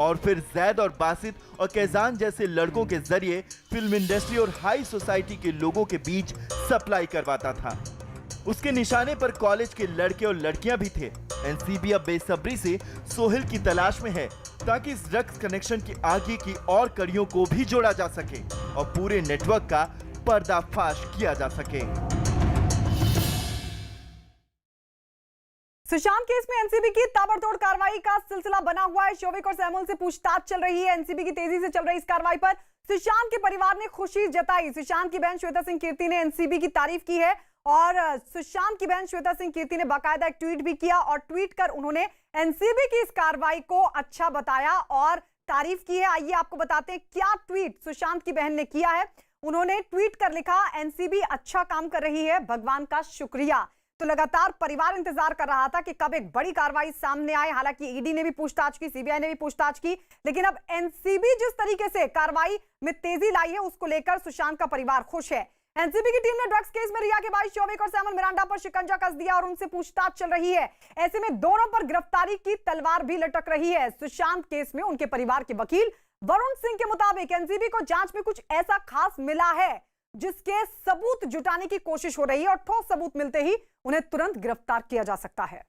और फिर जैद और वासिद और कैजान जैसे लड़कों के जरिए फिल्म इंडस्ट्री और हाई सोसाइटी के लोगों के बीच सप्लाई करवाता था। उसके निशाने पर कॉलेज के लड़के और लड़कियां भी थे। एनसीबी अब बेसब्री से सोहेल की तलाश में है ताकि इस ड्रग्स कनेक्शन की आगे की और कड़ियों को भी जोड़ा जा सके और पूरे नेटवर्क का पर्दाफाश किया जा सके। सुशांत केस में एनसीबी की ताबड़तोड़ कार्रवाई का सिलसिला बना हुआ है। शौविक और सैमुअल से पूछताछ चल रही है। एनसीबी की तेजी से चल रही इस कार्रवाई पर सुशांत के परिवार ने खुशी जताई। सुशांत की बहन श्वेता सिंह कीर्ति ने एनसीबी की तारीफ की है और सुशांत की बहन श्वेता सिंह कीर्ति ने बाकायदा एक ट्वीट भी किया और ट्वीट कर उन्होंने एनसीबी की इस कार्रवाई को अच्छा बताया और तारीफ की है। आइए आपको बताते हैं क्या ट्वीट सुशांत की बहन ने किया है। उन्होंने ट्वीट कर लिखा, एनसीबी अच्छा काम कर रही है, भगवान का शुक्रिया। तो लगातार परिवार इंतजार कर रहा था कि कब एक बड़ी कार्रवाई सामने आए। हालांकि ईडी ने भी पूछताछ की, सीबीआई ने भी पूछताछ की, लेकिन अब एनसीबी जिस तरीके से कार्रवाई में तेजी लाई है उसको लेकर सुशांत का परिवार खुश है। एनसीबी की टीम ने ड्रग्स केस में रिया के भाई शौविक और सैमुअल मिरांडा पर शिकंजा कस दिया और उनसे पूछताछ चल रही है। ऐसे में दोनों पर गिरफ्तारी की तलवार भी लटक रही है। सुशांत केस में उनके परिवार के वकील वरुण सिंह के मुताबिक एनसीबी को जांच में कुछ ऐसा खास मिला है जिसके सबूत जुटाने की कोशिश हो रही है और ठोस सबूत मिलते ही उन्हें तुरंत गिरफ्तार किया जा सकता है।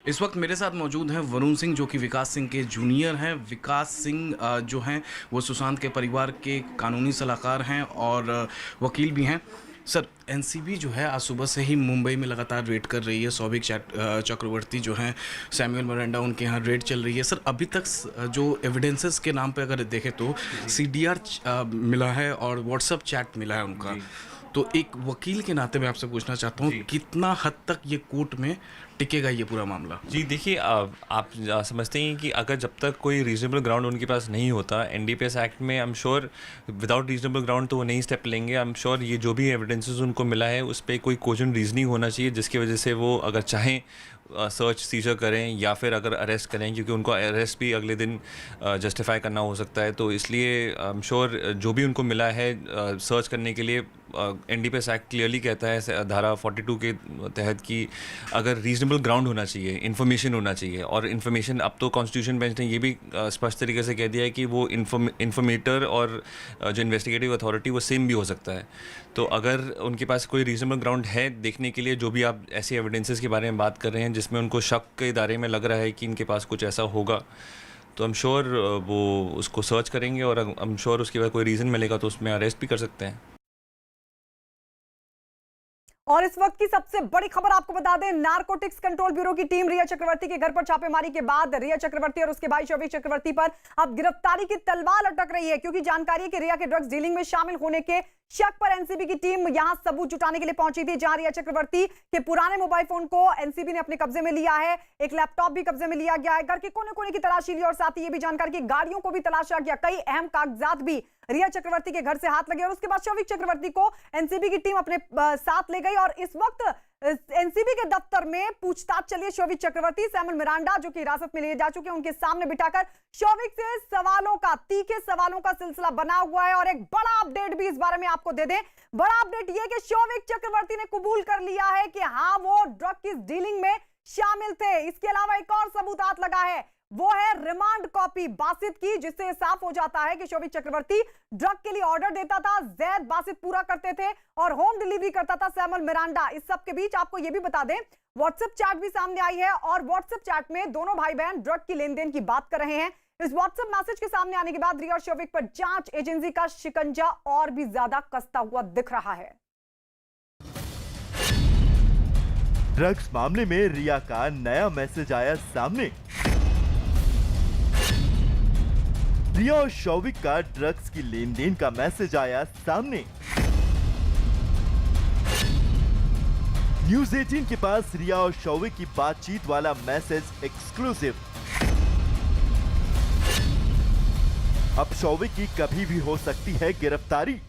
इस वक्त मेरे साथ मौजूद हैं वरुण सिंह जो कि विकास सिंह के जूनियर हैं। विकास सिंह जो हैं वो सुशांत के परिवार के कानूनी सलाहकार हैं और वकील भी हैं। सर, एनसीबी जो है आज सुबह से ही मुंबई में लगातार रेड कर रही है। शौविक चक्रवर्ती जो हैं, सैमुअल मिरांडा, उनके यहाँ रेड चल रही है। सर, अभी तक जो एविडेंसेस के नाम पे अगर देखें तो सीडीआर मिला है और व्हाट्सएप चैट मिला है उनका। तो एक वकील के नाते मैं आपसे पूछना चाहता हूँ कितना हद तक ये कोर्ट में टिकेगा ये पूरा मामला? जी देखिए, आप समझते हैं कि अगर जब तक कोई रीजनेबल ग्राउंड उनके पास नहीं होता एनडीपीएस एक्ट में, I am sure without reasonable ground तो वो नहीं स्टेप लेंगे। आई एम श्योर ये जो भी एविडेंसेस उनको मिला है उस पर कोई कोजेंट रीजनिंग होना चाहिए जिसकी वजह से वो अगर चाहें सर्च सीजर करें या फिर अगर अरेस्ट करें, क्योंकि उनको अरेस्ट भी अगले दिन जस्टिफाई करना हो सकता है। तो इसलिए आई एम श्योर जो भी उनको मिला है सर्च करने के लिए एनडीपीएस एक्ट क्लियरली कहता है धारा 42 के तहत कि अगर रीजनेबल ग्राउंड होना चाहिए, इन्फॉर्मेशन होना चाहिए, और इन्फॉर्मेशन अब तो कॉन्स्टिट्यूशन बेंच ने ये भी स्पष्ट तरीके से कह दिया है कि वो इन्फॉर्मेटर और जो इन्वेस्टिगेटिव अथॉरिटी वो सेम भी हो सकता है। तो अगर उनके पास कोई रीजनेबल ग्राउंड है देखने के लिए, जो भी आप ऐसी एविडेंसेस के बारे में बात कर रहे हैं जिसमें उनको शक के दायरे में लग रहा है कि इनके पास कुछ ऐसा होगा, तो आई एम श्योर वो उसको सर्च करेंगे और आई एम श्योर उसके बाद कोई रीज़न मिलेगा तो उसमें अरेस्ट भी कर सकते हैं। और इस वक्त की सबसे बड़ी खबर आपको बता दें, नारकोटिक्स कंट्रोल ब्यूरो की टीम रिया चक्रवर्ती के घर पर छापेमारी के बाद रिया चक्रवर्ती और उसके भाई शौविक चक्रवर्ती पर अब गिरफ्तारी की तलवार लटक रही है, क्योंकि जानकारी है कि रिया के ड्रग्स डीलिंग में शामिल होने के शक पर एनसीबी की टीम यहां सबूत जुटाने के लिए पहुंची थी, जहां रिया चक्रवर्ती के पुराने मोबाइल फोन को एनसीबी ने अपने कब्जे में लिया है, एक लैपटॉप भी कब्जे में लिया गया है, घर के कोने कोने की तलाशी ली और साथ ही ये भी जानकारी की गाड़ियों को भी तलाशा गया, कई अहम कागजात भी रिया चक्रवर्ती के घर से हाथ लगे और उसके बाद शौविक चक्रवर्ती को एनसीबी की टीम अपने साथ ले गई और इस वक्त एनसीबी के दफ्तर में पूछताछ चली है। शौविक चक्रवर्ती, सैमुअल मिरांडा जो कि हिरासत में लिए जा चुके हैं, उनके सामने बिठाकर शौविक से सवालों का, तीखे सवालों का सिलसिला बना हुआ है। और एक बड़ा अपडेट भी इस बारे में आपको दे दें, बड़ा अपडेट यह कि शौविक चक्रवर्ती ने कबूल कर लिया है कि हाँ वो ड्रग की डीलिंग में शामिल थे। इसके अलावा एक और सबूत हाथ लगा है, वो है रिमांड कॉपी बासित की, जिससे साफ हो जाता है कि शौविक चक्रवर्ती ड्रग के लिए ऑर्डर देता था, जैद बासित पूरा करते थे और होम डिलीवरी करता था सैमुअल मिरांडा। इस सब के बीच आपको यह भी बता दें, व्हाट्सएप चैट भी सामने आई है और व्हाट्सएप चैट में दोनों भाई बहन ड्रग की लेन देन की बात कर रहे हैं। इस व्हाट्सएप मैसेज के सामने आने के बाद रिया और शौविक पर जांच एजेंसी का शिकंजा और भी ज्यादा कसता हुआ दिख रहा है। ड्रग्स मामले में रिया का नया मैसेज आया सामने। रिया और शौविक का ड्रग्स की लेन देन का मैसेज आया सामने। न्यूज़ 18 के पास रिया और शौविक की बातचीत वाला मैसेज एक्सक्लूसिव। अब शौविक की कभी भी हो सकती है गिरफ्तारी।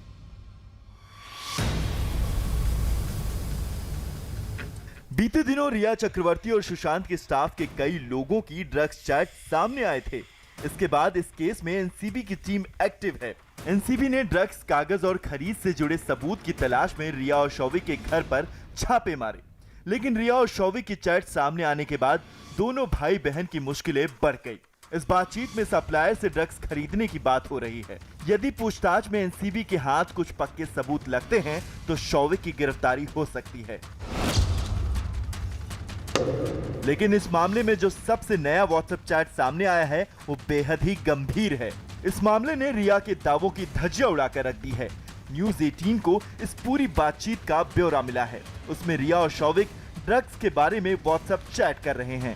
बीते दिनों रिया चक्रवर्ती और सुशांत के स्टाफ के कई लोगों की ड्रग्स चैट सामने आए थे। इसके बाद इस केस में एनसीबी की टीम एक्टिव है। एनसीबी ने ड्रग्स, कागज और खरीद से जुड़े सबूत की तलाश में रिया और शौविक के घर पर छापे मारे, लेकिन रिया और शौविक की चैट सामने आने के बाद दोनों भाई बहन की मुश्किलें बढ़ गई। इस बातचीत में सप्लायर से ड्रग्स खरीदने की बात हो रही है। यदि पूछताछ में एनसीबी के हाथ कुछ पक्के सबूत लगते हैं तो शौविक की गिरफ्तारी हो सकती है। लेकिन इस मामले में जो सबसे नया व्हाट्सएप चैट सामने आया है वो बेहद ही गंभीर है। इस मामले ने रिया के दावों की धज्जियां उड़ाकर रख दी है। न्यूज़ 18 को इस पूरी बातचीत का ब्यौरा मिला है। उसमें रिया और शौविक ड्रग्स के बारे में व्हाट्सएप चैट कर रहे हैं।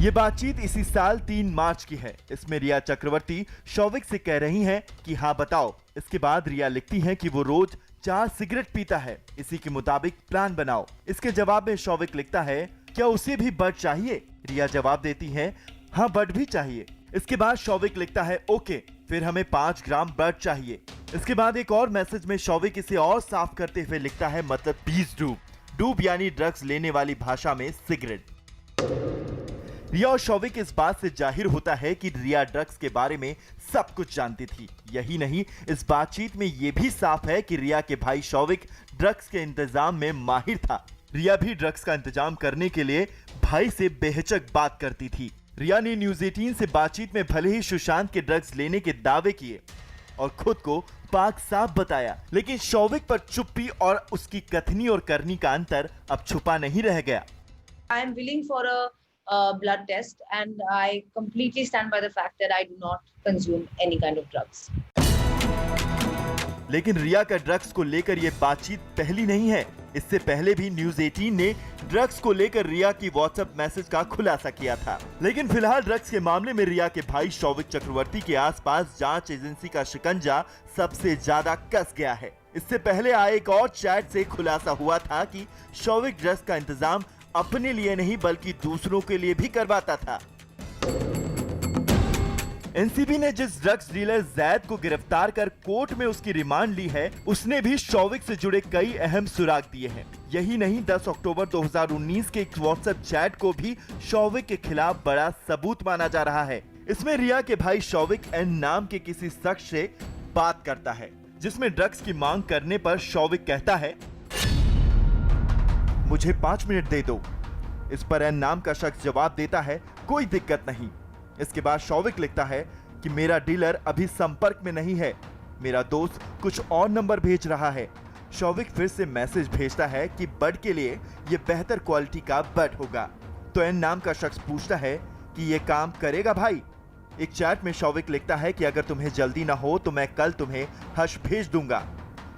ये बातचीत इसी साल 3 मार्च की है। इसमें रिया चक्रवर्ती शौविक से कह रही हैं कि हाँ बताओ। इसके बाद रिया लिखती हैं कि वो रोज 4 सिगरेट पीता है, इसी के मुताबिक प्लान बनाओ। इसके जवाब में शौविक लिखता है क्या उसे भी बड चाहिए? रिया जवाब देती है हाँ बड भी चाहिए। इसके बाद शौविक लिखता है ओके, फिर हमें 5 ग्राम बड चाहिए। इसके बाद एक और मैसेज में शौविक इसे और साफ करते हुए लिखता है मतलब 20 डूब। डूब यानी ड्रग्स लेने वाली भाषा में सिगरेट। रिया और शौविक इस बात से जाहिर होता है कि रिया ड्रग्स के बारे में सब कुछ जानती थी। यही नहीं, इस बातचीत में यह भी साफ है कि रिया के भाई शौविक ड्रग्स के इंतजाम में माहिर था। रिया भी ड्रग्स का इंतजाम करने के लिए भाई से बेहिचक बात करती थी। रिया ने न्यूज़ 18 से बातचीत में भले ही सुशांत के ड्रग्स लेने के दावे किए और खुद को पाक साफ बताया, लेकिन शौविक पर चुप्पी और उसकी कथनी और करनी का अंतर अब छुपा नहीं रह गया। I am willing for a blood test and I completely stand by the fact that I do not consume any kind of drugs. लेकिन रिया का ड्रग्स को लेकर ये बातचीत पहली नहीं है। इससे पहले भी न्यूज़ 18 ने ड्रग्स को लेकर रिया की व्हाट्सएप मैसेज का खुलासा किया था। लेकिन फिलहाल ड्रग्स के मामले में रिया के भाई शौविक चक्रवर्ती के आसपास जांच एजेंसी का शिकंजा सबसे ज्यादा कस गया है। इससे पहले आए एक और चैट से खुलासा हुआ था कि शौविक ड्रग्स का इंतजाम अपने लिए नहीं बल्कि दूसरों के लिए भी करवाता था। एनसीबी ने जिस ड्रग्स डीलर जैद को गिरफ्तार कर कोर्ट में उसकी रिमांड ली है, उसने भी शौविक से जुड़े कई अहम सुराग दिए हैं। यही नहीं, 10 अक्टूबर 2019 के एक व्हाट्सएप चैट को भी शौविक के खिलाफ बड़ा सबूत माना जा रहा है। इसमें रिया के भाई शौविक एन नाम के किसी शख्स से बात करता है। जिसमें ड्रग्स की मांग करने पर शौविक कहता है, मुझे 5 मिनट दे दो। इस पर एन नाम का शख्स जवाब देता है, कोई दिक्कत नहीं। इसके बाद शौविक लिखता है कि मेरा डीलर अभी संपर्क में नहीं है, मेरा दोस्त कुछ और नंबर भेज रहा है। शौविक फिर से मैसेज भेजता है कि बड के लिए यह बेहतर क्वालिटी का बड होगा। तो एन नाम का शख्स पूछता है कि यह काम करेगा भाई। एक चैट में शौविक लिखता है कि अगर तुम्हें जल्दी ना हो तो मैं कल तुम्हें हश भेज दूंगा।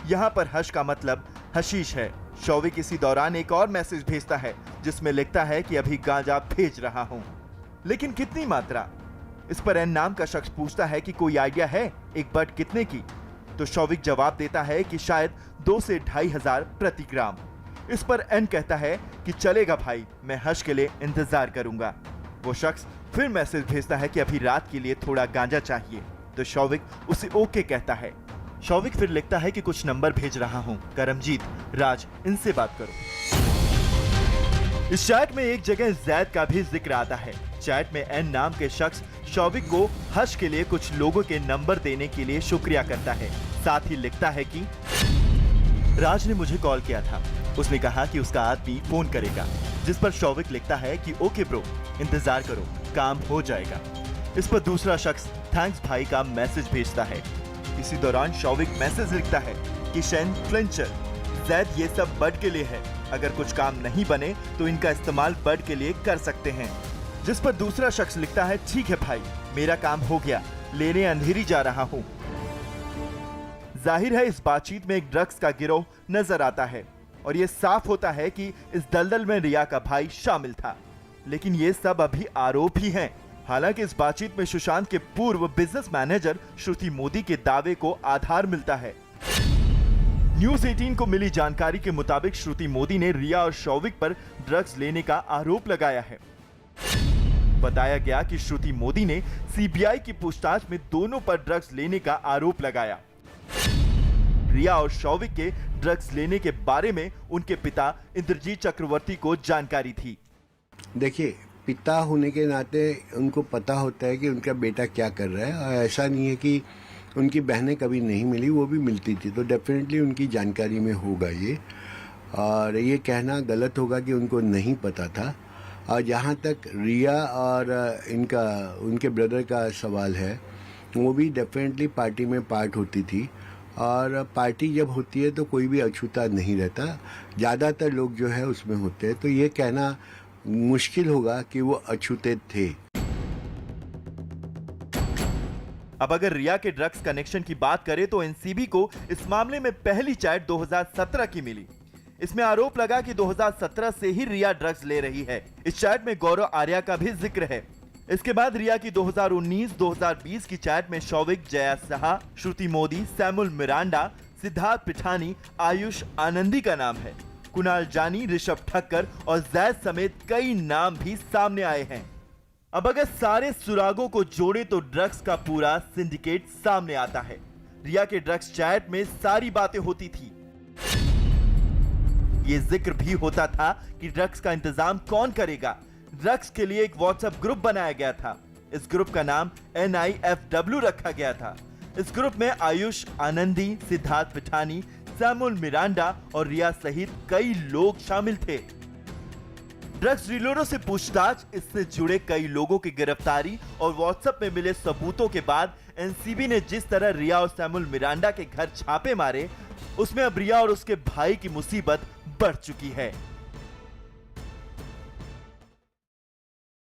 यहाँ पर हश का मतलब हशीश है। शौविक इसी दौरान एक और मैसेज भेजता है जिसमें लिखता है कि अभी गांजा भेज रहा हूं, लेकिन कितनी मात्रा। इस पर एन नाम का शख्स पूछता है कि कोई आइडिया है एक बड कितने की। तो शौविक जवाब देता है कि शायद 2 से 2,500 प्रति ग्राम। इस पर एन कहता है कि चलेगा भाई, मैं हश के लिए इंतजार करूंगा। वो शख्स फिर मैसेज भेजता है कि अभी रात के लिए थोड़ा गांजा चाहिए। तो शौविक उसे ओके कहता है। शौविक फिर लिखता है कि कुछ नंबर भेज रहा हूं, करमजीत, राज, इनसे बात करो। इस चैट में एक जगह जैद का भी जिक्र आता है। चैट में एन नाम के शख्स शौविक को हश के लिए कुछ लोगों के नंबर देने के लिए शुक्रिया करता है। साथ ही लिखता है कि राज ने मुझे कॉल किया था, उसने कहा कि उसका आदमी फोन करेगा। जिस पर शौविक लिखता है कि ओके ब्रो, इंतजार करो, काम हो जाएगा। इस पर दूसरा शख्स थैंक्स भाई का मैसेज भेजता है। इसी दौरान शौविक मैसेज लिखता है कि शैन फ्लेंचर, जैद ये सब बड के लिए है, अगर कुछ काम नहीं बने तो इनका इस्तेमाल बड के लिए कर सकते हैं। जिस पर दूसरा शख्स लिखता है, ठीक है भाई, मेरा काम हो गया, लेने अंधेरी जा रहा हूं। जाहिर है इस बातचीत में एक ड्रग्स का गिरोह नजर आता है और ये साफ होता है कि इस दलदल में रिया का भाई शामिल था। लेकिन ये सब अभी आरोप ही हैं। हालांकि इस बातचीत में सुशांत के पूर्व बिजनेस मैनेजर श्रुति मोदी के दावे को आधार मिलता है। न्यूज 18 को मिली जानकारी के मुताबिक श्रुति मोदी ने रिया और शौविक पर ड्रग्स लेने का आरोप लगाया है। बताया गया कि श्रुति मोदी ने सीबीआई की पूछताछ में दोनों पर ड्रग्स लेने का आरोप लगाया। रिया और शौविक के ड्रग्स लेने के बारे में उनके पिता इंद्रजीत चक्रवर्ती को जानकारी थी। देखिए, पिता होने के नाते उनको पता होता है कि उनका बेटा क्या कर रहा है, और ऐसा नहीं है कि उनकी बहनें कभी नहीं मिली, वो भी मिलती थी, तो डेफिनेटली उनकी जानकारी में होगा ये। और ये कहना गलत होगा कि उनको नहीं पता था। और जहाँ तक रिया और उनके ब्रदर का सवाल है, वो भी डेफिनेटली पार्टी में पार्ट होती थी। और पार्टी जब होती है तो कोई भी अछूता नहीं रहता, ज़्यादातर लोग जो है उसमें होते हैं, तो ये कहना मुश्किल होगा कि वो अछूते थे। अब अगर रिया के ड्रग्स कनेक्शन की बात करें तो एनसीबी को इस मामले में पहली चैट 2017 की मिली। इसमें आरोप लगा कि 2017 से ही रिया ड्रग्स ले रही है। इस चैट में गौरव आर्या का भी जिक्र है। इसके बाद रिया की 2019-2020 की चैट में शौविक, जया साहा, श्रुति मोदी, सैमुअल मिरांडा, सिद्धार्थ पिठानी, आयुष आनंदी का नाम है। कुणाल जानी, ऋषभ ठक्कर और जैद समेत कई नाम भी सामने आए हैं। अब अगर सारे सुरागों को जोड़े तो ड्रग्स का पूरा सिंडिकेट सामने आता है। रिया के ड्रग्स चैट में सारी बातें होती थी। ये जिक्र भी होता था कि ड्रग्स का इंतजाम कौन करेगा। ड्रग्स के लिए एक व्हाट्सएप ग्रुप बनाया गया था। इस ग्रुप का नाम NIFW रखा गया था। इस ग्रुप में आयुष आनंदी, सिद्धार्थ पिठानी, सैमुअल मिरांडा और रिया सहित कई लोग शामिल थे। ड्रग्स डीलरों से पूछताछ, इससे जुड़े कई लोगों की गिरफ्तारी और व्हाट्सएप में मिले सबूतों के बाद एनसीबी ने जिस तरह रिया और सैमुअल मिरांडा के घर छापे मारे, उसमें अब रिया और उसके भाई की मुसीबत बढ़ चुकी है।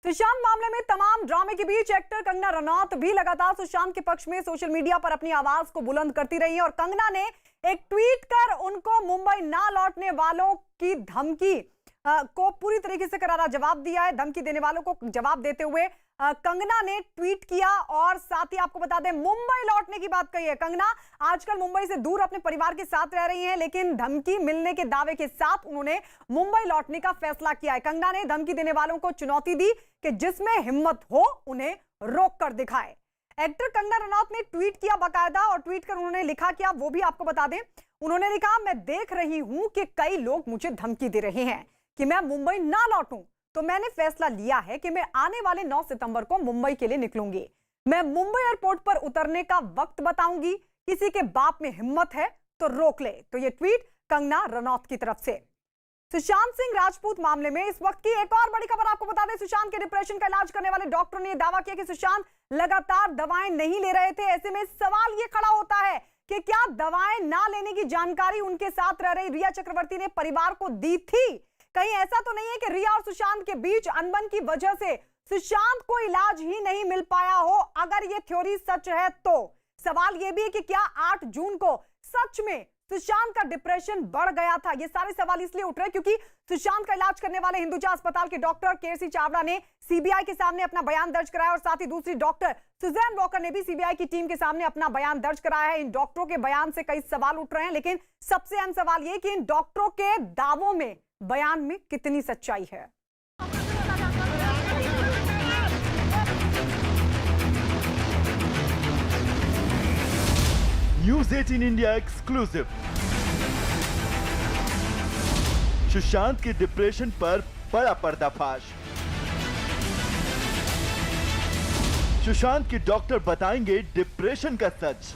सुशांत मामले में तमाम ड्रामे के बीच एक्टर कंगना रनौत भी लगातार सुशांत के पक्ष में सोशल मीडिया पर अपनी आवाज को बुलंद करती रही है और कंगना ने एक ट्वीट कर उनको मुंबई ना लौटने वालों की धमकी को पूरी तरीके से करारा जवाब दिया है। धमकी देने वालों को जवाब देते हुए कंगना ने ट्वीट किया और साथ ही आपको बता दें मुंबई लौटने की बात कही है। कंगना आजकल मुंबई से दूर अपने परिवार के साथ रह रही हैं, लेकिन धमकी मिलने के दावे के साथ उन्होंने मुंबई लौटने का फैसला किया है। कंगना ने धमकी देने वालों को चुनौती दी कि जिसमें हिम्मत हो उन्हें रोक कर दिखाए। एक्टर कंगना रनौत ने ट्वीट किया बाकायदा और ट्वीट कर उन्होंने लिखा क्या वो भी आपको बता दें। उन्होंने लिखा, मैं देख रही हूं कि कई लोग मुझे धमकी दे रहे हैं कि मैं मुंबई ना लौटूं, तो मैंने फैसला लिया है कि मैं आने वाले 9 सितंबर को मुंबई के लिए निकलूंगी। मैं मुंबई एयरपोर्ट पर उतरने का वक्त बताऊंगी किसी के बाप में हिम्मत है तो रोक ले। तो ये ट्वीट कंगना रनौत की तरफ से। सुशांत सिंह राजपूत मामले में इस वक्त की एक और बड़ी खबर आपको बता दें। सुशांत के डिप्रेशन का इलाज करने वाले डॉक्टर ने दावा किया कि सुशांत लगातार दवाएं नहीं ले रहे थे। ऐसे में सवाल ये खड़ा होता है कि क्या दवाएं ना लेने की जानकारी उनके साथ रह रही रिया चक्रवर्ती ने परिवार को दी थी? कहीं ऐसा तो नहीं है कि रिया और सुशांत के बीच अनबन की वजह से सुशांत को इलाज ही नहीं मिल पाया हो? अगर ये थ्योरी सच है तो सवाल ये भी है कि क्या 8 जून को सच में सुशांत का डिप्रेशन बढ़ गया था? ये सारे सवाल इसलिए उठ रहे हैं क्योंकि सुशांत का इलाज करने वाले हिंदुजा अस्पताल के डॉक्टर केसी चावड़ा ने सीबीआई के सामने अपना बयान दर्ज कराया और साथ ही दूसरी डॉक्टर सुजैन वॉकर ने भी सीबीआई की टीम के सामने अपना बयान दर्ज कराया है। इन डॉक्टरों के बयान से कई सवाल उठ रहे हैं, लेकिन सबसे अहम सवाल यह कि इन डॉक्टरों के दावों में, बयान में कितनी सच्चाई है। News 18 India exclusive. सुशांत के डिप्रेशन पर बड़ा पर्दाफाश। सुशांत के डॉक्टर बताएंगे डिप्रेशन का सच।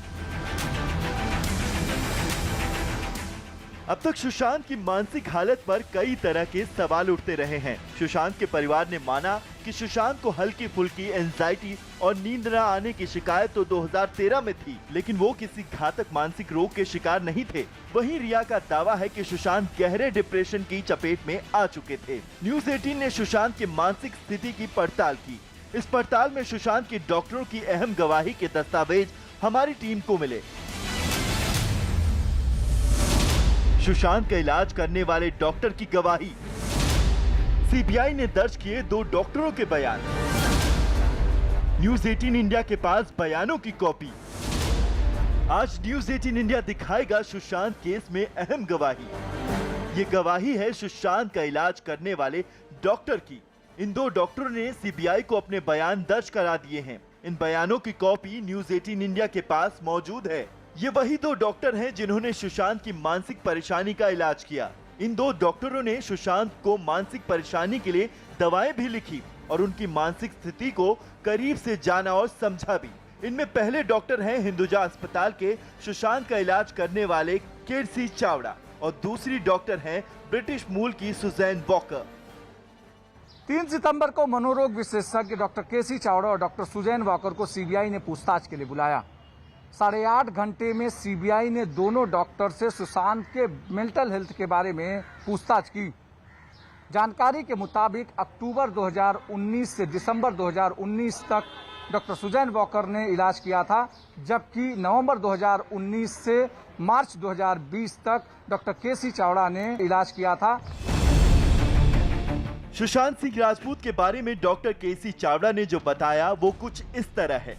अब तक सुशांत की मानसिक हालत पर कई तरह के सवाल उठते रहे हैं। सुशांत के परिवार ने माना कि सुशांत को हल्की फुल्की एंजाइटी और नींद न आने की शिकायत तो 2013 में थी, लेकिन वो किसी घातक मानसिक रोग के शिकार नहीं थे। वहीं रिया का दावा है कि सुशांत गहरे डिप्रेशन की चपेट में आ चुके थे। न्यूज 18 ने सुशांत की मानसिक स्थिति की पड़ताल की। इस पड़ताल में सुशांत के डॉक्टरों की अहम गवाही के दस्तावेज हमारी टीम को मिले। सुशांत का इलाज करने वाले डॉक्टर की गवाही, सीबीआई ने दर्ज किए 2 डॉक्टरों के बयान, न्यूज 18 इंडिया के पास बयानों की कॉपी। आज न्यूज 18 इंडिया दिखाएगा सुशांत केस में अहम गवाही। ये गवाही है सुशांत का इलाज करने वाले डॉक्टर की। इन 2 डॉक्टरों ने सीबीआई को अपने बयान दर्ज करा दिए हैं। इन बयानों की कॉपी न्यूज 18 इंडिया के पास मौजूद है। ये वही 2 डॉक्टर हैं जिन्होंने सुशांत की मानसिक परेशानी का इलाज किया। इन 2 डॉक्टरों ने सुशांत को मानसिक परेशानी के लिए दवाएं भी लिखी और उनकी मानसिक स्थिति को करीब से जाना और समझा भी। इनमें पहले डॉक्टर हैं हिंदुजा अस्पताल के सुशांत का इलाज करने वाले केसी चावड़ा और दूसरी डॉक्टर हैं ब्रिटिश मूल की सुजैन वॉकर। 3 सितंबर को मनोरोग विशेषज्ञ डॉक्टर केसी चावड़ा और डॉक्टर सुजैन वॉकर को सीबीआई ने पूछताछ के लिए बुलाया। 8.5 घंटे में सीबीआई ने दोनों डॉक्टर से सुशांत के मेंटल हेल्थ के बारे में पूछताछ की। जानकारी के मुताबिक अक्टूबर 2019 से दिसंबर 2019 तक डॉक्टर सुजैन वॉकर ने इलाज किया था, जबकि नवंबर 2019 से मार्च 2020 तक डॉक्टर केसी चावड़ा ने इलाज किया था। सुशांत सिंह राजपूत के बारे में डॉक्टर केसी चावड़ा ने जो बताया वो कुछ इस तरह है।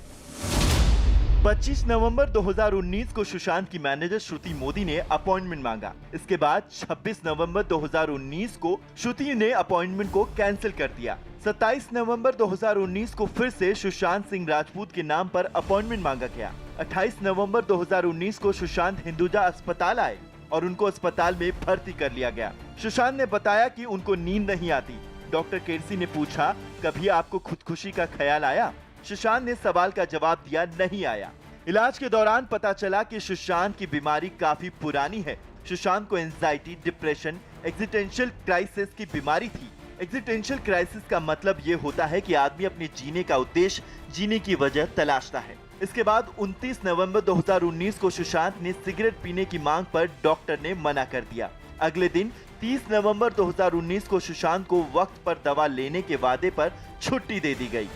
25 नवंबर 2019 को सुशांत की मैनेजर श्रुति मोदी ने अपॉइंटमेंट मांगा। इसके बाद 26 नवंबर 2019 को श्रुति ने अपॉइंटमेंट को कैंसिल कर दिया। 27 नवंबर 2019 को फिर से सुशांत सिंह राजपूत के नाम पर अपॉइंटमेंट मांगा गया। 28 नवंबर 2019 को सुशांत हिंदुजा अस्पताल आए और उनको अस्पताल में भर्ती कर लिया गया। सुशांत ने बताया कि उनको नींद नहीं आती। डॉक्टर केसी ने पूछा, कभी आपको खुदकुशी का ख्याल आया? सुशांत ने सवाल का जवाब दिया, नहीं आया। इलाज के दौरान पता चला कि सुशांत की बीमारी काफी पुरानी है। सुशांत को एंजाइटी, डिप्रेशन, एग्जिस्टेंशियल क्राइसिस की बीमारी थी। एग्जिस्टेंशियल क्राइसिस का मतलब ये होता है कि आदमी अपने जीने का उद्देश्य, जीने की वजह तलाशता है। इसके बाद 29 नवंबर 2019 को सुशांत ने सिगरेट पीने की मांग पर डॉक्टर ने मना कर दिया। अगले दिन 30 नवंबर 2019 को सुशांत को वक्त पर दवा लेने के वादे पर छुट्टी दे दी गई।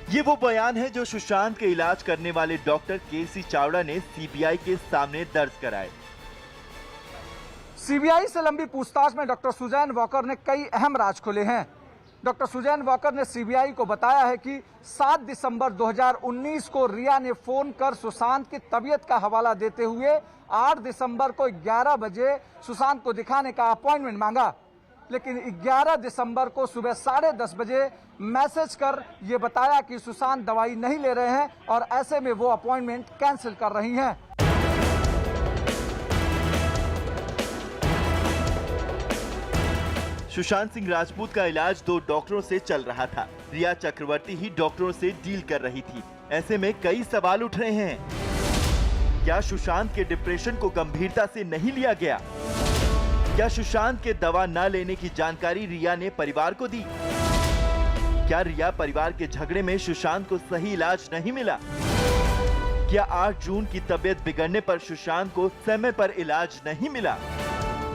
ये वो बयान है जो सुशांत के इलाज करने वाले डॉक्टर केसी चावड़ा ने सीबीआई के सामने दर्ज कराए। सीबीआई से लंबी पूछताछ में डॉक्टर सुजैन वॉकर ने कई अहम राज खोले हैं। डॉक्टर सुजैन वॉकर ने सीबीआई को बताया है कि 7 दिसंबर 2019 को रिया ने फोन कर सुशांत की तबीयत का हवाला देते हुए 8 दिसंबर को 11 बजे सुशांत को दिखाने का अपॉइंटमेंट मांगा, लेकिन 11 दिसंबर को सुबह 10:30 बजे मैसेज कर ये बताया कि सुशांत दवाई नहीं ले रहे हैं और ऐसे में वो अपॉइंटमेंट कैंसिल कर रही हैं। सुशांत सिंह राजपूत का इलाज 2 डॉक्टरों से चल रहा था। रिया चक्रवर्ती ही डॉक्टरों से डील कर रही थी। ऐसे में कई सवाल उठ रहे हैं। क्या सुशांत के डिप्रेशन को गंभीरता से नहीं लिया गया? क्या सुशांत के दवा न लेने की जानकारी रिया ने परिवार को दी? क्या रिया परिवार के झगड़े में सुशांत को सही इलाज नहीं मिला? क्या 8 जून की तबीयत बिगड़ने पर सुशांत को समय पर इलाज नहीं मिला?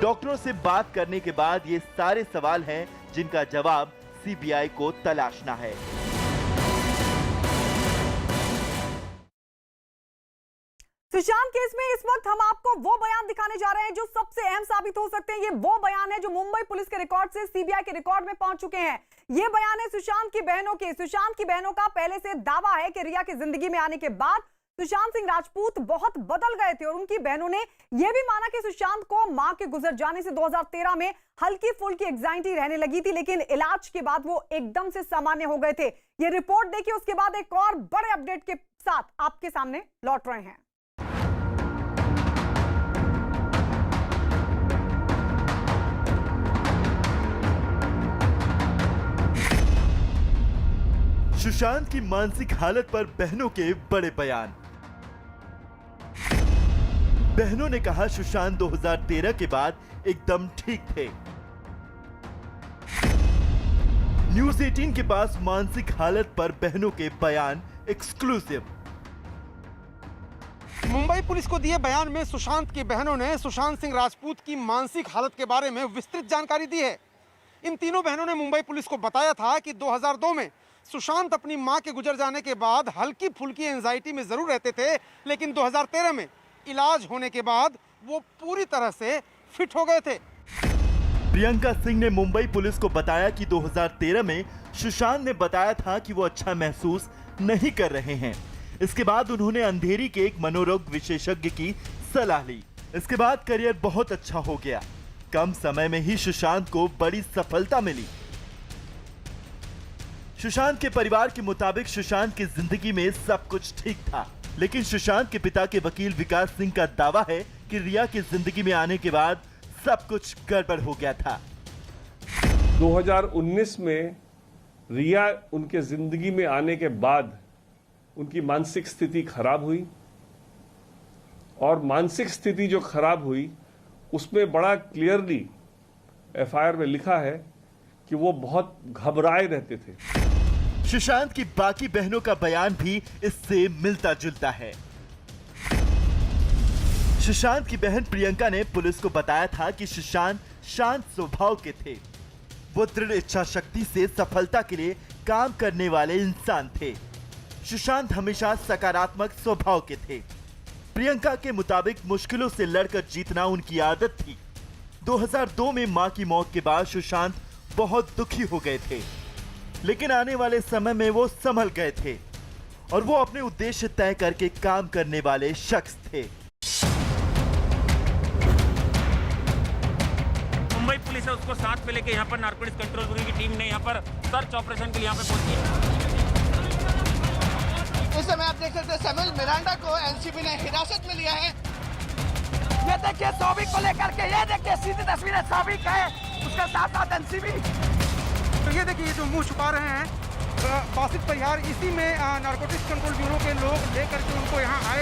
डॉक्टरों से बात करने के बाद ये सारे सवाल हैं जिनका जवाब सीबीआई को तलाशना है। सुशांत केस में इस वक्त हम आपको वो बयान दिखाने जा रहे हैं जो सबसे अहम साबित हो सकते हैं। ये वो बयान है जो मुंबई पुलिस के रिकॉर्ड से सीबीआई के रिकॉर्ड में पहुंच चुके हैं। ये बयान है सुशांत की बहनों के। सुशांत की बहनों का पहले से दावा है कि रिया की जिंदगी में आने के बाद सुशांत सिंह राजपूत बहुत बदल गए थे और उनकी बहनों ने यह भी माना कि सुशांत को मां के गुजर जाने से 2013 में हल्की फुल्की एंजाइटी रहने लगी थी, लेकिन इलाज के बाद वो एकदम से सामान्य हो गए थे। ये रिपोर्ट देखिए, उसके बाद एक और बड़े अपडेट के साथ आपके सामने लौट रहे हैं। सुशांत की मानसिक हालत पर बहनों के बड़े बयान। बहनों ने कहा सुशांत 2013 के बाद एकदम ठीक थे। न्यूज 18 के पास मानसिक हालत पर बहनों के बयान एक्सक्लूसिव। मुंबई पुलिस को दिए बयान में सुशांत की बहनों ने सुशांत सिंह राजपूत की मानसिक हालत के बारे में विस्तृत जानकारी दी है। इन तीनों बहनों ने मुंबई पुलिस को बताया था कि 2002 में सुशांत अपनी मां के गुजर जाने के बाद हल्की फुल्की एंजाइटी में जरूर रहते थे, लेकिन 2013 में इलाज होने के बाद वो पूरी तरह से फिट हो गए थे। प्रियंका सिंह ने मुंबई पुलिस को बताया कि 2013 में सुशांत ने बताया था कि वो अच्छा महसूस नहीं कर रहे हैं। इसके बाद उन्होंने अंधेरी के एक मनोरोग विशेषज्ञ की सलाह ली। इसके बाद करियर बहुत अच्छा हो गया। कम समय में ही सुशांत को बड़ी सफलता मिली। सुशांत के परिवार के मुताबिक सुशांत की जिंदगी में सब कुछ ठीक था, लेकिन सुशांत के पिता के वकील विकास सिंह का दावा है कि रिया की जिंदगी में आने के बाद सब कुछ गड़बड़ हो गया था। 2019 में रिया उनके जिंदगी में आने के बाद उनकी मानसिक स्थिति खराब हुई, और मानसिक स्थिति जो खराब हुई उसमें बड़ा क्लियरली एफआईआर में लिखा है कि वो बहुत घबराए रहते थे। सुशांत की बाकी बहनों का बयान भी इससे मिलता जुलता है। सुशांत की बहन प्रियंका ने पुलिस को बताया था कि सुशांत शांत स्वभाव के थे। वो दृढ़ इच्छा शक्ति से सफलता के लिए काम करने वाले इंसान थे। सुशांत हमेशा सकारात्मक स्वभाव के थे। प्रियंका के मुताबिक मुश्किलों से लड़कर जीतना उनकी आदत थी। 2002 में मां की मौत के बाद सुशांत बहुत दुखी हो गए थे, लेकिन आने वाले समय में वो संभल गए थे और वो अपने उद्देश्य तय करके काम करने वाले शख्स थे। मुंबई पुलिस है उसको साथ में लेके यहाँ पर नारकोटिक्स कंट्रोल ब्यूरो की टीम ने यहाँ पर सर्च ऑपरेशन के लिए यहाँ पे पहुंची है। इस समय आप देख सकते हैं सैमुअल मिरांडा को एनसीबी ने हिरासत में लिया है। ये देखिए सौविक को लेकर के, ये देखिए सीधी तस्वीरें सौविक है, उसके साथ साथ एनसीबी। तो ये देखिए, ये जो मुंह छुपा रहे हैं बासित परिहार, इसी में नारकोटिक्स कंट्रोल ब्यूरो के लोग लेकर के उनको यहाँ